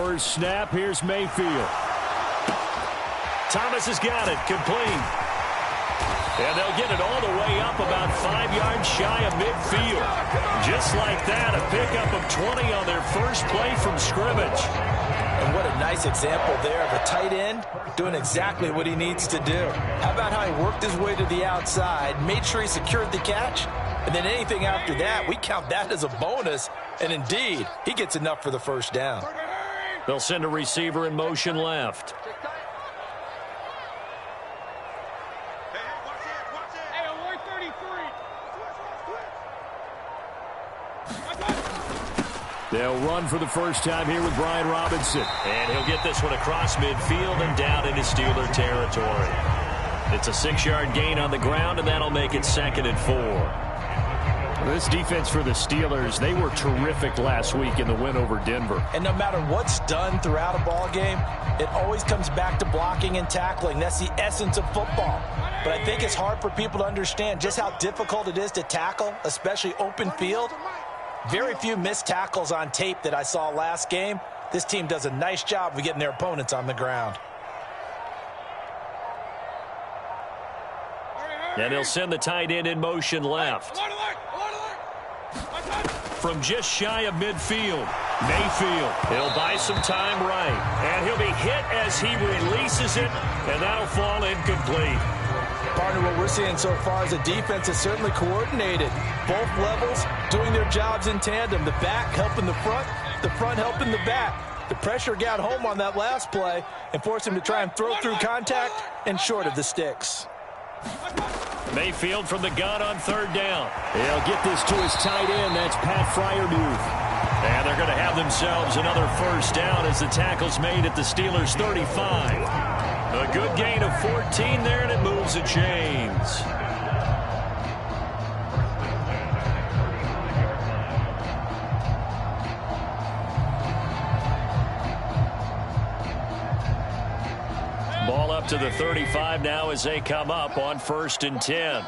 first snap. Here's Mayfield. Thomas has got it. Complete. And they'll get it all the way up about 5 yards shy of midfield. Just like that, a pickup of 20 on their first play from scrimmage. And what a nice example there of a tight end doing exactly what he needs to do. How about how he worked his way to the outside, made sure he secured the catch, and then anything after that, we count that as a bonus. And indeed, he gets enough for the first down. They'll send a receiver in motion left. They'll run for the first time here with Brian Robinson. And he'll get this one across midfield and down into Steeler territory. It's a 6-yard gain on the ground, and that'll make it 2nd and 4. This defense for the Steelers, they were terrific last week in the win over Denver. And no matter what's done throughout a ball game, it always comes back to blocking and tackling. That's the essence of football. But I think it's hard for people to understand just how difficult it is to tackle, especially open field. Very few missed tackles on tape that I saw last game. This team does a nice job of getting their opponents on the ground. And they'll send the tight end in motion left. From just shy of midfield, Mayfield. He'll buy some time right. And he'll be hit as he releases it, and that'll fall incomplete. Partner, what we're seeing so far is the defense is certainly coordinated. Both levels doing their jobs in tandem. The back helping the front helping the back. The pressure got home on that last play and forced him to try and throw through contact and short of the sticks. Mayfield from the gun on 3rd down. He'll get this to his tight end. That's Pat Fryermuth. And they're going to have themselves another first down as the tackle's made at the Steelers' 35. A good gain of 14 there, and it moves the chains. Ball up to the 35 now as they come up on 1st and 10.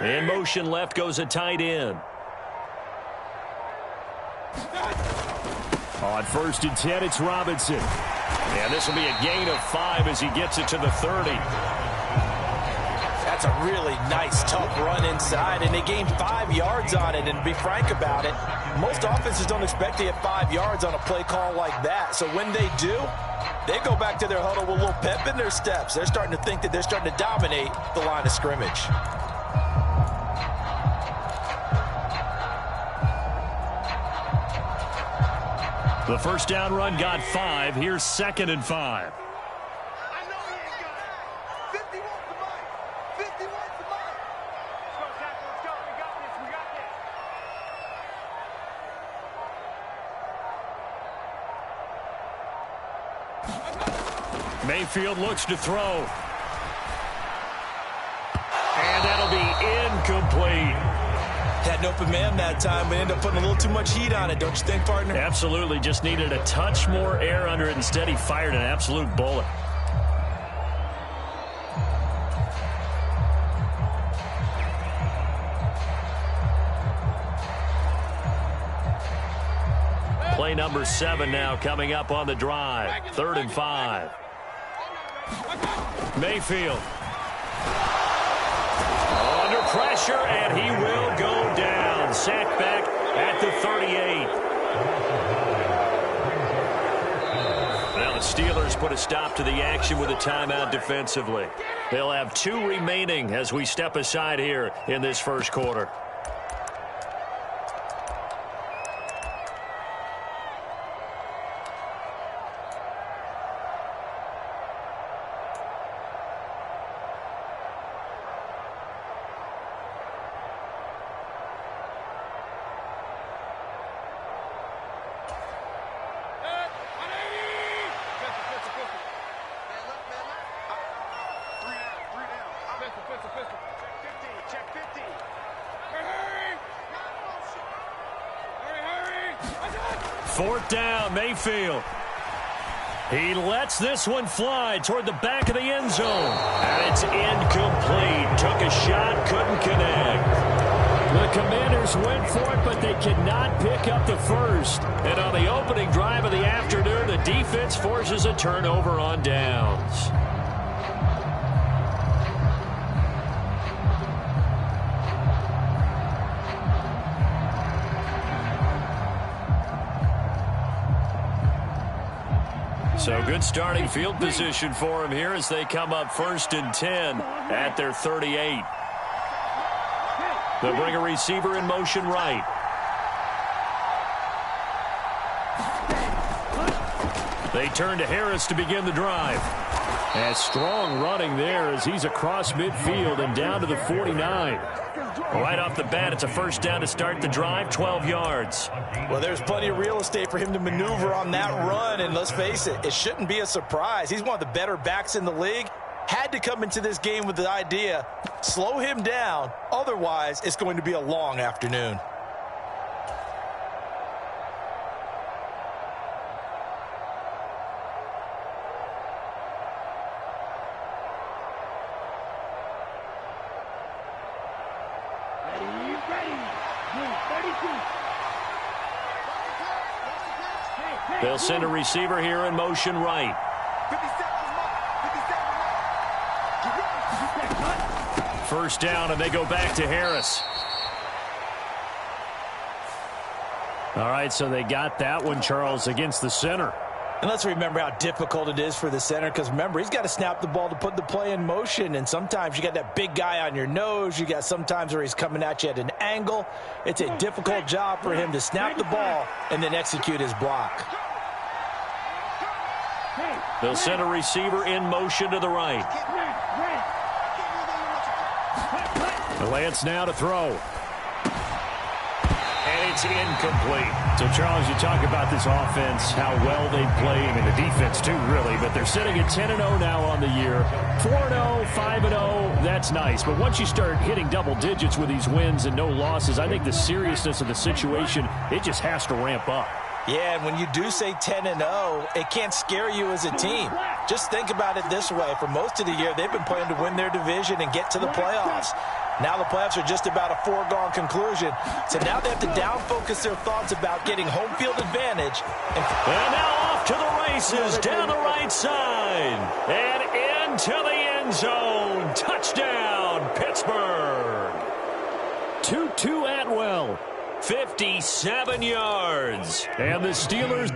In motion left goes a tight end. On 1st and 10, it's Robinson. And this will be a gain of 5 as he gets it to the 30. That's a really nice, tough run inside, and they gained 5 yards on it. And to be frank about it, most offenses don't expect to get 5 yards on a play call like that. So when they do, they go back to their huddle with a little pep in their steps. They're starting to think that they're starting to dominate the line of scrimmage. The first down run got 5. Here's 2nd and 5. Mayfield looks to throw. And that'll be incomplete. Had an open man that time, but ended up putting a little too much heat on it, don't you think, partner? Absolutely. Just needed a touch more air under it. Instead, he fired an absolute bullet. Play number 7 now coming up on the drive. 3rd and 5. Mayfield. Under pressure, and he will go down. Sacked back at the 38. Now the Steelers put a stop to the action with a timeout defensively. They'll have 2 remaining as we step aside here in this first quarter. Fourth down, Mayfield. He lets this one fly toward the back of the end zone. And it's incomplete. Took a shot, couldn't connect. The Commanders went for it, but they cannot pick up the first. And on the opening drive of the afternoon, the defense forces a turnover on downs. So good starting field position for him here as they come up 1st and 10 at their 38. They'll bring a receiver in motion right. They turn to Harris to begin the drive. And strong running there as he's across midfield and down to the 49. Right off the bat, it's a first down to start the drive, 12 yards. Well, there's plenty of real estate for him to maneuver on that run, and let's face it, it shouldn't be a surprise. He's one of the better backs in the league. Had to come into this game with the idea, slow him down, otherwise it's going to be a long afternoon. They'll send a receiver here in motion right. First down, and they go back to Harris. All right, so they got that one, Charles, against the center. And let's remember how difficult it is for the center, because remember, he's got to snap the ball to put the play in motion, and sometimes you got that big guy on your nose. You got sometimes where he's coming at you at an angle. It's a difficult job for him to snap the ball and then execute his block. They'll send a receiver in motion to the right. Lance now to throw. And it's incomplete. So, Charles, you talk about this offense, how well they play, and the defense too, really, but they're sitting at 10-0 now on the year. 4-0, 5-0, that's nice. But once you start hitting double digits with these wins and no losses, I think the seriousness of the situation, it just has to ramp up. Yeah, and when you do say 10-0, it can't scare you as a team. Just think about it this way. For most of the year, they've been playing to win their division and get to the playoffs. Now the playoffs are just about a foregone conclusion. So now they have to down-focus their thoughts about getting home field advantage. And now off to the races down the right side. And into the end zone. Touchdown, Pittsburgh. Tutu Atwell. 57 yards. And the Steelers...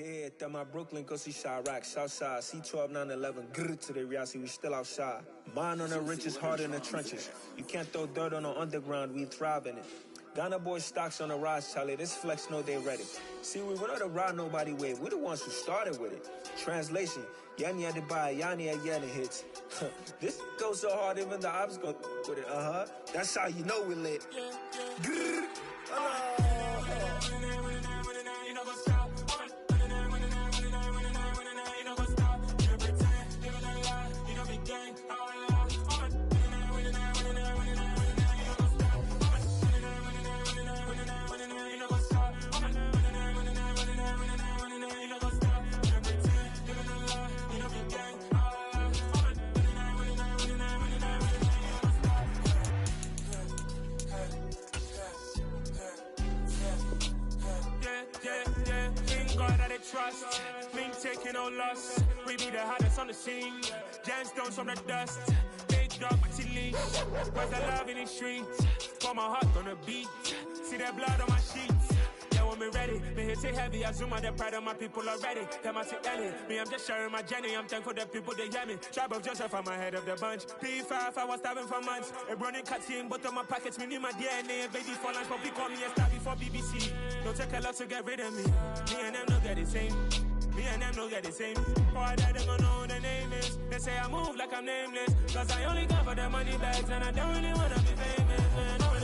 Yeah, that my Brooklyn, go see Chirac, Southside, C12, 911, grrr to the reality, we still outside. Mine on the riches, hard in the trenches. You can't throw dirt on the underground, we thrive in it. Ghana boys stocks on the rise, Charlie, this flex know they ready. See, we don't ride nobody with, we the ones who started with it. Translation, Yani had to buy, Yani had Yana hits. This goes so hard, even the ops go with it, That's how you know we lit. Grrr. Trust, link taking no loss. We be the hottest on the scene. Gemstones from the dust. Big dog, but she leash. Where's the love in the streets? Put my heart on the beat. See that blood on my sheets. Yeah, when me ready, me hit it heavy. I zoom out the pride of my people already. Them I see Ellie. Me, I'm just sharing my journey. I'm thankful the people they hear me. Tribe of Joseph, I'm ahead of the bunch. P5, I was starving for months. A running cut in, but on my pockets, me need my DNA. Baby for lunch, but we call me a star before BBC. Don't take a lot to get rid of me. Me and them don't get the same. Me and them don't get the same. Boy, that they gonna know who the name is. They say I move like I'm nameless. Cause I only got for the money bags. And I don't really wanna be famous, man.